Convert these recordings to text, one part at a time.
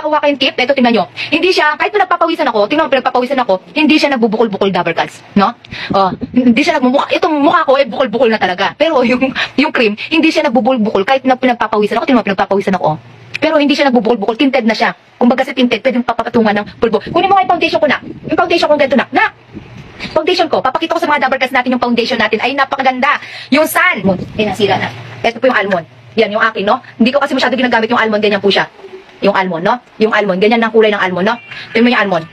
Kuha kayong tip, ito tingnan nyo. Hindi siya, kahit pinagpapawisan ako, tingnan mo, pinagpapawisan ako, hindi siya nagbubukol-bukol double cuts, no? Hindi siya nagmumukha, itong mukha ko, bukol-bukol na talaga. Pero yung cream, hindi siya nagbubukol-bukol, kahit pinagpapawisan ako, tingnan mo, pinagpapawisan ako. Pero hindi siya nagbubukol-bukol, tinted na siya. Kung baga sa tinted, pwedeng papatungan ng pulbo. Kunin mo nga yung foundation ko na. Yung foundation ko ganito na. Foundation ko, papakita ko sa mga double cuts natin yung foundation natin, ay napakaganda. Yung sun, nasira na. Ito po yung almond. Yan, yung akin, no? Hindi ko kasi masyado ginagamit yung almond, ganyan po siya. Yung almond, no? Yung almond, ganyan ang kulay ng almond, no? Tingnan mo yung almond.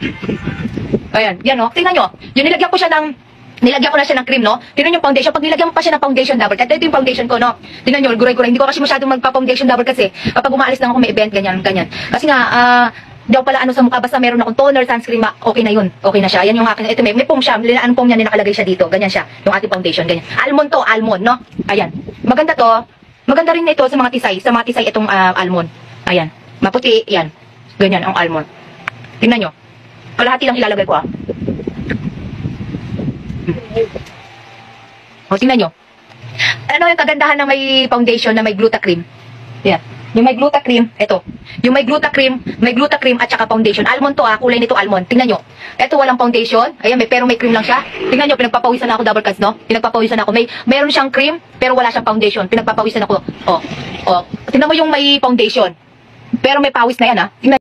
Ayan, yan, no? Tingnan nyo. Yung nilagyan ko na siya ng cream, no? Tingnan yung foundation. Pag nilagyan mo pa siya ng foundation double cut, ito yung foundation ko, no? Tingnan nyo, guray-guray. Hindi ko kasi masyadong magpa-foundation double cut, eh. Kapag umaalis lang ako may event, ganyan. Kasi nga, di ako pala sa mukha, basta meron akong toner, sunscreen, okay na yun. Okay na siya. Ayan yung akin. Ito may foam siya. Ang foam niya, nakalagay siya dito. Ganyan siya. Yung ating foundation, ganyan. Almond to, almond, no? Ayan. Maganda to. Maganda rin ito sa mga tisay. Sa mga tisay itong almond. Ayan. Maputi, yan. Ganyan ang almond. Tingnan nyo. Kalahati lang ilalagay ko, O, tingnan nyo. Ano yung kagandahan ng may foundation na may Glutacream? Yan. Yung may Glutacream, ito. Yung may Glutacream at saka foundation. Almond to, kulay nito almond. Tingnan nyo. Ito walang foundation. Ayan, pero may cream lang siya. Tingnan nyo, pinagpapawisan na ako double cuts, no? Pinagpapawisan ako. Meron siyang cream, pero wala siyang foundation. Pinagpapawisan ako. Tingnan mo yung may foundation. Pero may pawis na yan, Tingnan